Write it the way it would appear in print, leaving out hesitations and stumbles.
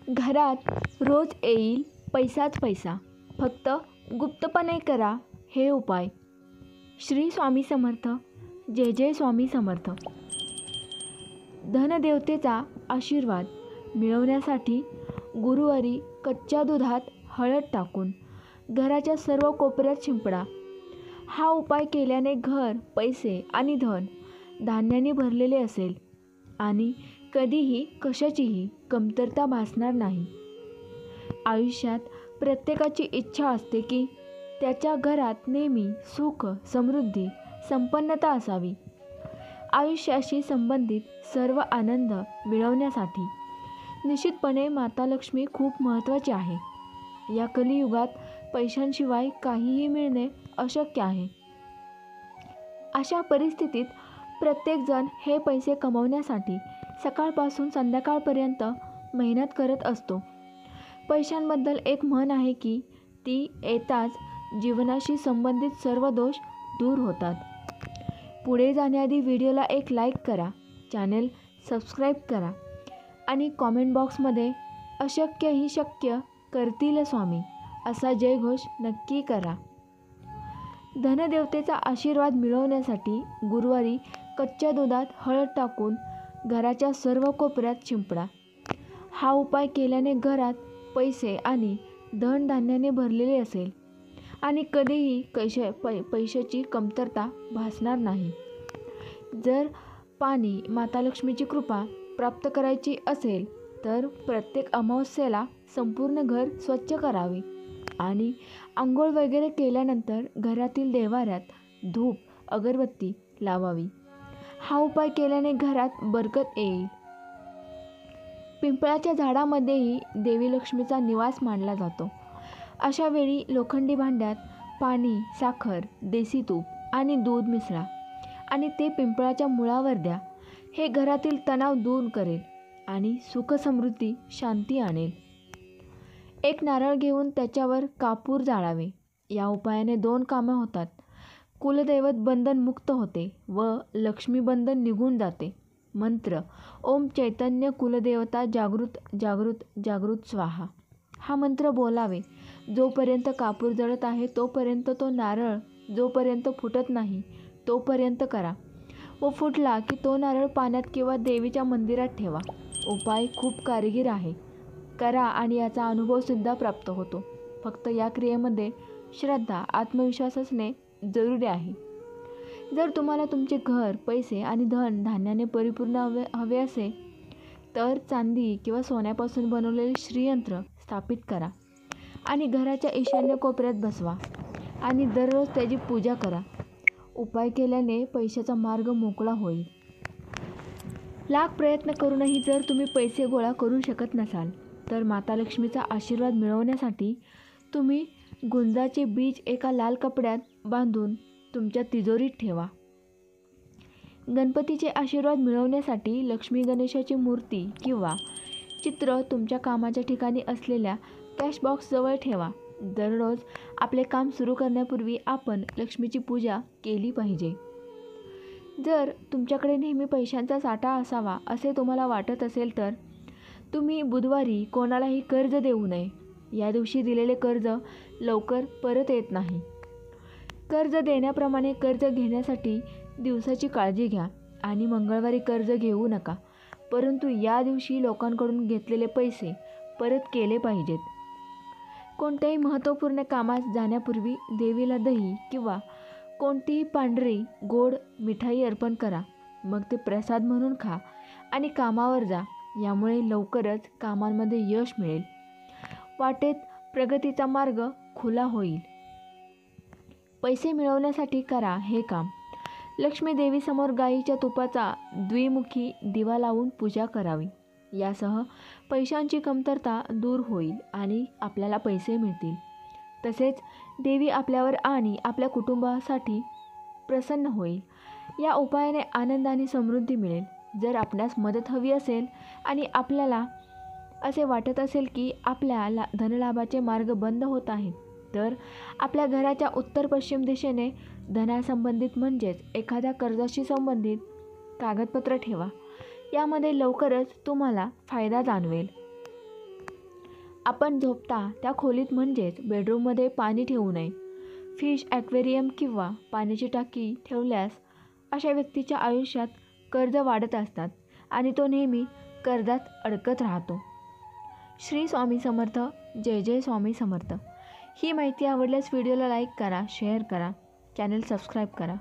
घरात रोज येईल पैसाच पैसा, फक्त गुप्तपणे करा हे उपाय. श्री स्वामी समर्थ. जय जय स्वामी समर्थ. धनदेवतेचा आशीर्वाद मिळवण्यासाठी गुरुवारी कच्च्या दुधात हळद टाकून घराच्या सर्व कोपऱ्यात शिंपडा. हा उपाय केल्याने घर, पैसे आणि धन धान्याने भरलेले असेल आणि कधीही कशाचीही कमतरता भासणार नाही. आयुष्यात प्रत्येकाची इच्छा असते की त्याच्या घरात नेहमी सुख, समृद्धी, संपन्नता असावी. आयुष्याशी संबंधित सर्व आनंद मिळवण्यासाठी निश्चितपणे माता लक्ष्मी खूप महत्त्वाची आहे. या कलियुगात पैशांशिवाय काहीही मिळणे अशक्य आहे. अशा परिस्थितीत प्रत्येकजण हे पैसे कमवण्यासाठी सकाळपासून संध्याकाळपर्यंत मेहनत करत असतो. पैशांबद्दल एक म्हण आहे की ती येताच जीवनाशी संबंधित सर्व दोष दूर होतात. पुढे जाण्याआधी व्हिडिओला एक लाईक करा, चॅनेल सबस्क्राईब करा आणि कॉमेंट बॉक्समध्ये अशक्य ही शक्य करतील स्वामी असा जयघोष नक्की करा. धनदेवतेचा आशीर्वाद मिळवण्यासाठी गुरुवारी कच्च्या दुधात हळद टाकून घराच्या सर्व कोपऱ्यात शिंपडा. हा उपाय केल्याने घरात पैसे आणि धनधान्याने भरलेले असेल आणि कधीही पैशाची कमतरता भासणार नाही. जर पाणी माता लक्ष्मीची कृपा प्राप्त करायची असेल तर प्रत्येक अमावस्येला संपूर्ण घर स्वच्छ करावे आणि आंघोळ वगैरे केल्यानंतर घरातील देव्हाऱ्यात धूप, अगरबत्ती लावावी. हा उपाय केल्याने घरात बरकत येईल. पिंपळाच्या झाडामध्येही देवी लक्ष्मीचा निवास मानला जातो. अशा वेळी लोखंडी भांड्यात पाणी, साखर, देसी तूप आणि दूध मिसळा आणि ते पिंपळाच्या मुळावर द्या. हे घरातील तणाव दूर करेल आणि सुख, समृद्धी, शांती आणेल. एक नारळ घेऊन त्याच्यावर कापूर जाळावे. या उपायाने 2 कामं होतात. कुलदैवत बंधन मुक्त होते व लक्ष्मी बंधन निघून जाते. मंत्र: ओम चैतन्य कुलदेवता जागृत जागृत जागृत स्वाहा. हा मंत्र बोलावे. जोपर्यंत कापूर जळत आहे तोपर्यंत तो नारळ जोपर्यंत फुटत नाही तोपर्यंत करा व फुटला की तो नारळ पाण्यात किंवा देवीच्या मंदिरात ठेवा. उपाय खूप कारिगीर आहे. करा आणि याचा अनुभवसुद्धा प्राप्त होतो. फक्त या क्रियेमध्ये श्रद्धा, आत्मविश्वास असणे जरुरी आहे. जर तुम्हाला तुमचे घर, पैसे आणि धन धान्याने परिपूर्ण हवे असेल तर चांदी किंवा सोन्यापासून बनवलेले श्रीयंत्र स्थापित करा आणि घराच्या ईशान्य कोपऱ्यात बसवा आणि दररोज त्याची पूजा करा. उपाय केल्याने पैशाचा मार्ग मोकळा होईल. लाख प्रयत्न करूनही जर तुम्ही पैसे गोळा करू शकत नसाल तर माता लक्ष्मीचा आशीर्वाद मिळवण्यासाठी तुम्ही गुंजाचे बीज एका लाल कपड्यात बांधून तुमच्या तिजोरीत ठेवा. गणपतीचे आशीर्वाद मिळवण्यासाठी लक्ष्मी गणेशाची मूर्ती किंवा चित्र तुमच्या कामाच्या ठिकाणी असलेल्या कॅश बॉक्सजवळ ठेवा. दररोज आपले काम सुरू करण्यापूर्वी आपण लक्ष्मीची पूजा केली पाहिजे. जर तुमच्याकडे नेहमी पैशांचा साठा असावा असे तुम्हाला वाटत असेल तर तुम्ही बुधवारी कोणालाही कर्ज देऊ नये. या दिवशी दिलेले कर्ज लवकर परत येत नाही. कर्ज देण्याप्रमाणे कर्ज घेण्यासाठी दिवसाची काळजी घ्या आणि मंगळवारी कर्ज घेऊ नका. परंतु या दिवशी लोकांकडून घेतलेले पैसे परत केले पाहिजेत. कोणत्याही महत्त्वपूर्ण कामास जाण्यापूर्वी देवीला दही किंवा कोणतीही पांढरी गोड मिठाई अर्पण करा. मग ते प्रसाद म्हणून खा आणि कामावर जा. यामुळे लवकरच कामांमध्ये यश मिळेल. वाटेत प्रगतीचा मार्ग खुला होईल. पैसे मिळवण्यासाठी करा हे काम. लक्ष्मी देवीसमोर गाईच्या तुपाचा द्विमुखी दिवा लावून पूजा करावी. यासह पैशांची कमतरता दूर होईल आणि आपल्याला पैसे मिळतील. तसेच देवी आपल्यावर आणि आपल्या कुटुंबासाठी प्रसन्न होईल. या उपायाने आनंद आणि समृद्धी मिळेल. जर आपणास मदत हवी असेल आणि आपल्याला असे वाटत असेल की आपल्या धनलाभाचे मार्ग बंद होत आहेत तर आपल्या घराच्या उत्तर-पश्चिम दिशेने धनासंबंधित म्हणजेच एखाद्या कर्जाशी संबंधित कागदपत्र ठेवा. यामध्ये लवकरच तुम्हाला फायदा जाणवेल. आपण झोपता त्या खोलीत म्हणजेच बेडरूममध्ये पाणी ठेवू नये. फिश ॲक्वेरियम किंवा पाण्याची टाकी ठेवल्यास अशा व्यक्तीच्या आयुष्यात कर्ज वाढत असतात आणि तो नेहमी कर्जात अडकत राहतो. श्री स्वामी समर्थ. जय जय स्वामी समर्थ. ही माहिती आवडल्यास व्हिडिओला लाईक करा, शेअर करा, चॅनल सबस्क्राईब करा.